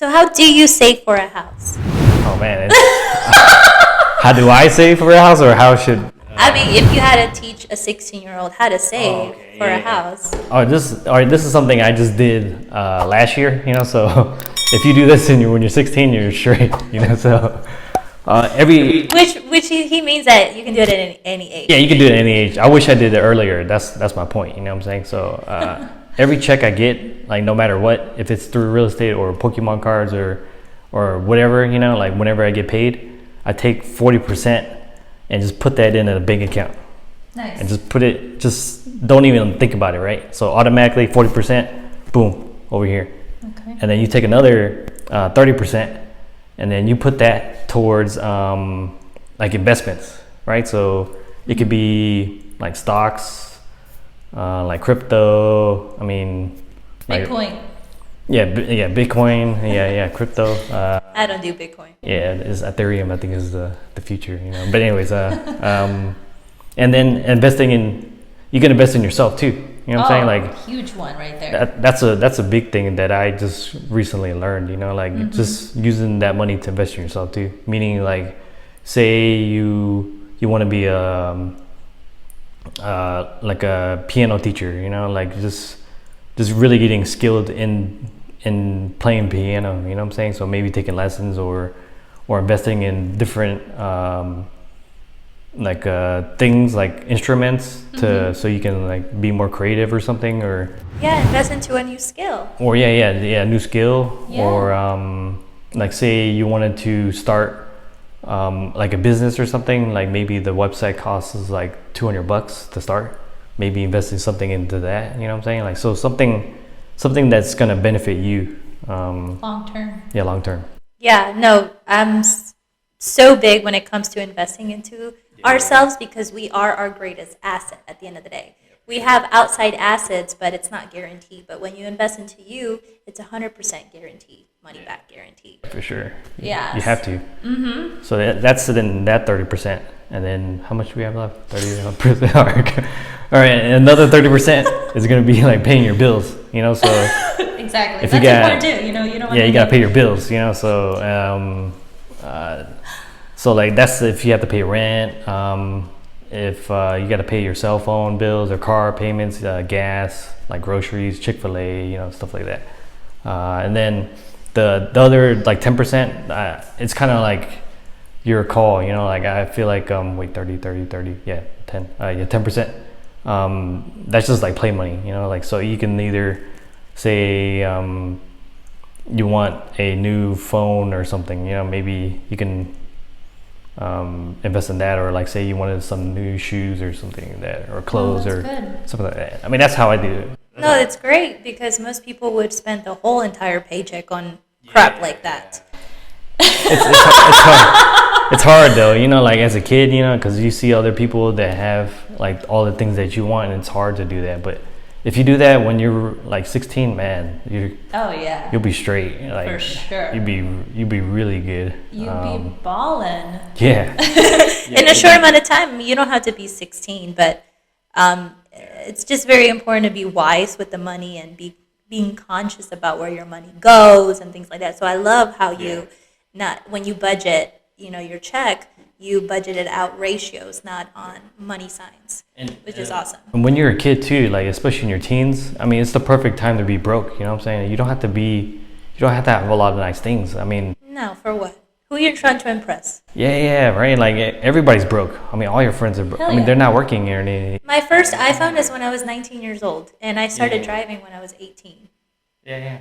So how do you save for a house? Oh man, how do I save for a house, or how should? I mean, if you had to teach a 16-year-old how to save for a house. Oh, this is something I just did last year. So if you do this when you're 16, you're straight. So Which he means that you can do it at any age. Yeah, you can do it at any age. I wish I did it earlier. That's my point. You know what I'm saying? So every check I get, like no matter what, if it's through real estate or Pokemon cards or whatever, like whenever I get paid, I take 40% and just put that in a bank account. Nice. And just don't even think about it, right? So automatically 40%, boom, over here. Okay. And then you take another 30%, and then you put that towards like investments, right? So it could be like stocks, like crypto. I mean, Bitcoin. Bitcoin. Yeah, crypto. I don't do Bitcoin. Yeah, it's Ethereum. I think is the future. But anyways, and then you can invest in yourself too. You know what I'm saying? Like huge one right there. That's a big thing that I just recently learned. Just using that money to invest in yourself too. Meaning, like, say you want to be like a piano teacher. Like just really getting skilled in playing piano. You know what I'm saying? So maybe taking lessons or investing in different things like instruments so you can like be more creative or something, or invest into a new skill, or new skill. Yeah. Or like say you wanted to start like a business or something, like maybe the website costs is like $200 to start, maybe investing something into that. You know what I'm saying? Like, so something that's gonna benefit you long term. Long term. Yeah, no, I'm so big when it comes to investing into ourselves, because we are our greatest asset at the end of the day. We have outside assets, but it's not guaranteed. But when you invest into you, it's 100% guaranteed, money back guaranteed. For sure. Yeah. You have to. Mm-hmm. So that's then that 30%. And then how much do we have left? 30%. All right. And another 30% is going to be like paying your bills, So exactly. If that's important too. You don't want you got to pay your bills, So so like that's if you have to pay rent, if you got to pay your cell phone bills or car payments, gas, like groceries, Chick-fil-A, stuff like that. And then the other like 10%, it's kind of like your call, like I feel like 30, yeah, 10%. That's just like play money, like, so you can either say you want a new phone or something, maybe you can invest in that, or like say you wanted some new shoes or something or clothes or something like that. I mean, that's how I do it. No, it's great, because most people would spend the whole entire paycheck on crap like that. It's hard. It's hard though, like as a kid, because you see other people that have like all the things that you want, and it's hard to do that. But if you do that when you're like 16, man, you'll be straight. Like, for sure. You'd be really good. You'd be ballin'. Yeah. In a short amount of time. You don't have to be 16, but it's just very important to be wise with the money and being conscious about where your money goes and things like that. So I love how when you budget, your check, you budgeted out ratios, not on money signs, which is awesome. And when you're a kid too, like especially in your teens, I mean, it's the perfect time to be broke. You know what I'm saying? You don't have to have a lot of nice things. I mean, no, for what? Who you're trying to impress? Yeah, right. Like everybody's broke. I mean, all your friends are broke. I mean, they're not working or anything. My first iPhone is when I was 19 years old, and I started driving when I was 18. Yeah.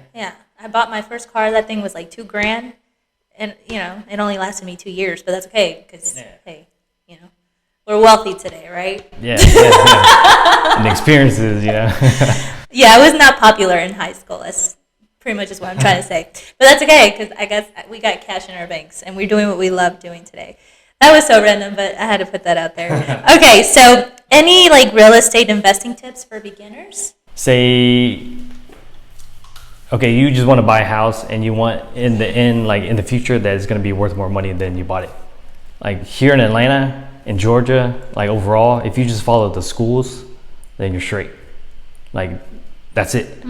I bought my first car. That thing was like $2,000. And, it only lasted me 2 years, but that's okay, because, hey, we're wealthy today, right? Yeah. And the experiences, Yeah, I was not popular in high school. That's pretty much is what I'm trying to say. But that's okay, because I guess we got cash in our banks, and we're doing what we love doing today. That was so random, but I had to put that out there. Okay, so any, like, real estate investing tips for beginners? Okay, you just want to buy a house, and you want in the future that it's going to be worth more money than you bought it. Like here in Atlanta, in Georgia, like overall, if you just follow the schools, then you're straight. Like that's it.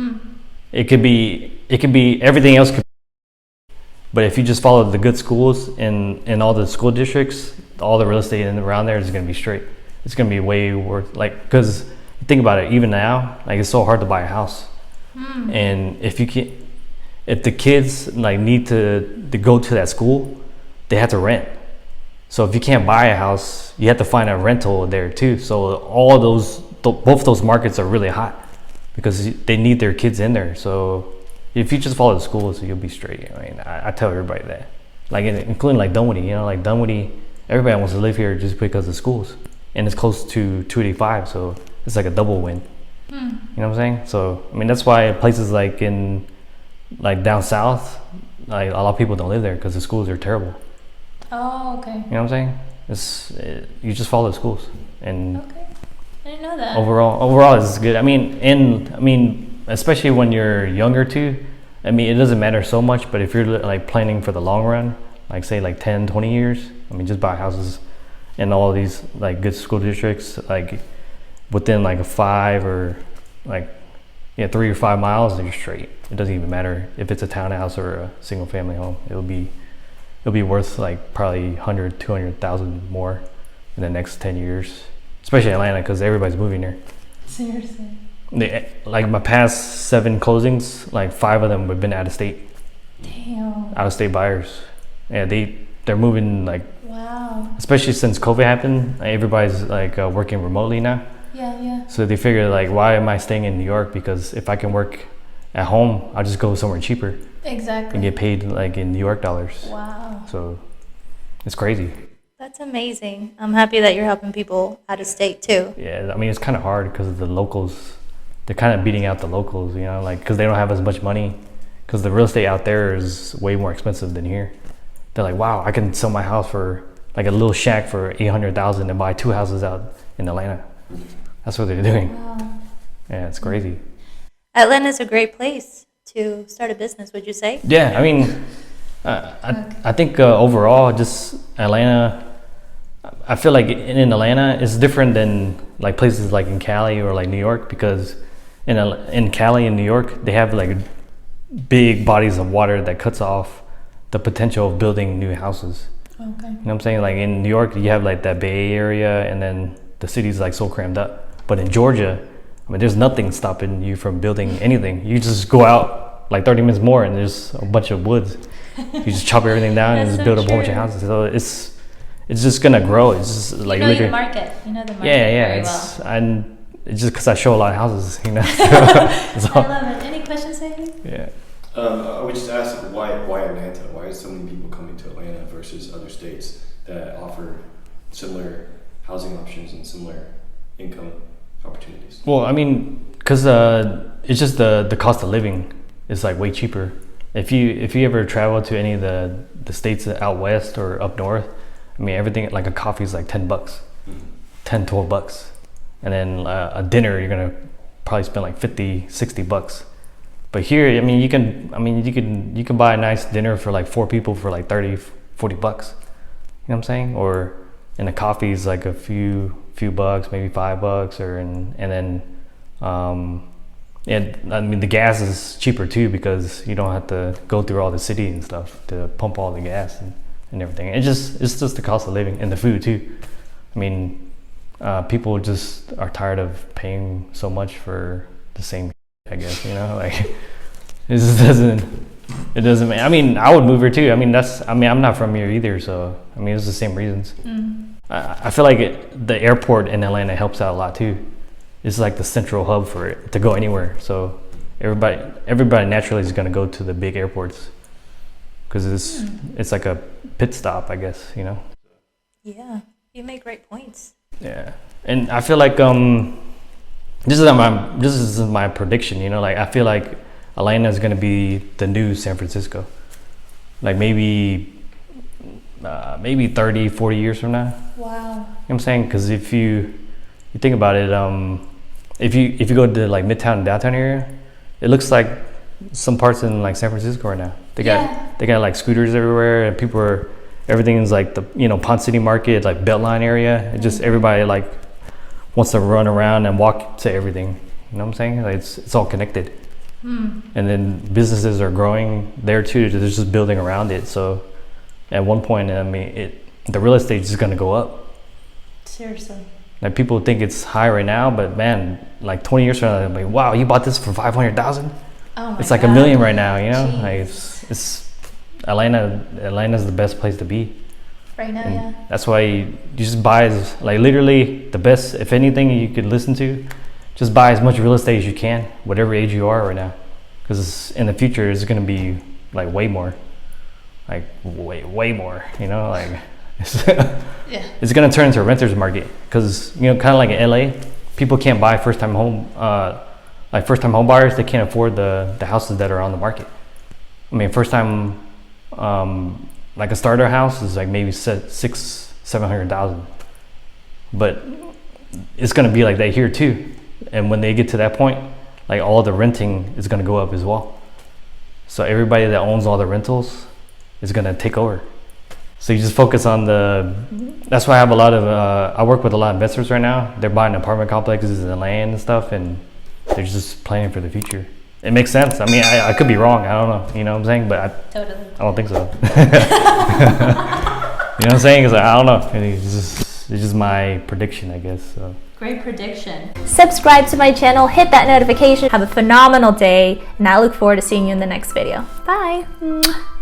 It could be everything else. But if you just follow the good schools in all the school districts, all the real estate around there is going to be straight. It's going to be way worth, like, because think about it, even now, like, it's so hard to buy a house. And if the kids like need to go to that school, they have to rent. So if you can't buy a house, you have to find a rental there too. So all both those markets are really hot because they need their kids in there. So if you just follow the schools, you'll be straight. I mean, I tell everybody that, like, including like Dunwoody, like Dunwoody, everybody wants to live here just because of schools, and it's close to 285, so it's like a double win. You know what I'm saying? So I mean, that's why places like down south, like a lot of people don't live there because the schools are terrible. Oh, okay. You know what I'm saying? You just follow the schools, and okay, I didn't know that. Overall, it's good. I mean, especially when you're younger too. I mean, it doesn't matter so much, but if you're like planning for the long run, like say like 10, 20 years, I mean, just buy houses in all these like good school districts, like within like a 5 or like 3 or 5 miles, and you're straight. It doesn't even matter if it's a townhouse or a single family home. It'll be worth like probably 100, 200,000 more in the next 10 years, especially Atlanta, because everybody's moving there. Seriously. Like my past 7 closings, like 5 of them have been out of state. Damn. Out of state buyers. Yeah, they're moving, like, wow. Especially since COVID happened, everybody's like working remotely now. Yeah. So they figure, like, why am I staying in New York? Because if I can work at home, I'll just go somewhere cheaper. Exactly. And get paid like in New York dollars. Wow. So it's crazy. That's amazing. I'm happy that you're helping people out of state too. Yeah, I mean, it's kind of hard because of the locals. They're kind of beating out the locals, like, because they don't have as much money. Because the real estate out there is way more expensive than here. They're like, wow, I can sell my house for like a little shack for $800,000 and buy 2 houses out in Atlanta. That's what they're doing. Wow. Yeah, it's crazy. Atlanta's a great place to start a business, would you say? Yeah, I mean, I think overall, just Atlanta, I feel like in Atlanta, it's different than like places like in Cali or like New York, because in Cali and New York, they have like big bodies of water that cuts off the potential of building new houses. Okay. You know what I'm saying? Like in New York, you have like that Bay Area, and then the city's like so crammed up. But in Georgia, I mean, there's nothing stopping you from building anything. You just go out like 30 minutes more, and there's a bunch of woods. You just chop everything down and just build a bunch of houses. So it's just gonna grow. It's just like your market. You know the market very well. And it's just because I show a lot of houses, So, I love it. Any questions, Sadie? Yeah. I would just ask, why Atlanta? Why is so many people coming to Atlanta versus other states that offer similar housing options and similar income opportunities? Well, I mean, because it's just the cost of living is like way cheaper. If you ever travel to any of the states out west or up north, I mean, everything, like a coffee is like $10, $10-12, and then a dinner you're gonna probably spend like $50-60. But here, I mean, you can buy a nice dinner for like 4 people for like $30-40. You know what I'm saying? Or and the coffee is like a few bucks, maybe $5, and then I mean, the gas is cheaper too, because you don't have to go through all the city and stuff to pump all the gas and everything. It's just the cost of living and the food too. I mean, people just are tired of paying so much for the same, I guess, like it just doesn't. I mean, I would move here too. I mean, I'm not from here either, so I mean, it's the same reasons. I feel like the airport in Atlanta helps out a lot too. It's like the central hub for it to go anywhere. So everybody naturally is going to go to the big airports because it's like a pit stop, I guess, Yeah, you make great points. Yeah, and I feel like this is my prediction. Like I feel like Atlanta is going to be the new San Francisco. Like maybe 30, 40 years from now. Wow. You know what I'm saying? Because if you think about it, if you go to like Midtown and downtown area, it looks like some parts in like San Francisco right now. They got like scooters everywhere, and everything is like the Ponce City Market, like Beltline area. It just everybody like wants to run around and walk to everything. You know what I'm saying? Like it's all connected. And then businesses are growing there too. They're just building around it. So at one point, I mean, the real estate is going to go up. Seriously. Like people think it's high right now, but man, like 20 years from now, they're like, wow, you bought this for 500,000? Oh my It's like God. $1 million right now, you know? Jeez. Like it's Atlanta's the best place to be. Right now, And yeah. that's why you just buy like literally the best, if anything you could listen to, just buy as much real estate as you can, whatever age you are right now. Because in the future, it's going to be like way more. Like way more, you know? Like Yeah. it's going to turn into a renter's market. Because, you know, kind of like in LA, people can't buy first-time home buyers, they can't afford the houses that are on the market. I mean, first time, like a starter house is like maybe $700,000, but it's gonna be like that here too. And when they get to that point, like all the renting is gonna go up as well. So everybody that owns all the rentals is gonna take over. So you just focus on that's why I have a lot of, I work with a lot of investors right now. They're buying apartment complexes and land and stuff, and they're just planning for the future. It makes sense. I mean, I could be wrong. I don't know. You know what I'm saying? But Totally. I don't think so. You know what I'm saying? It's like, I don't know. It's just my prediction, I guess. So. Great prediction. Subscribe to my channel, hit that notification. Have a phenomenal day, and I look forward to seeing you in the next video. Bye.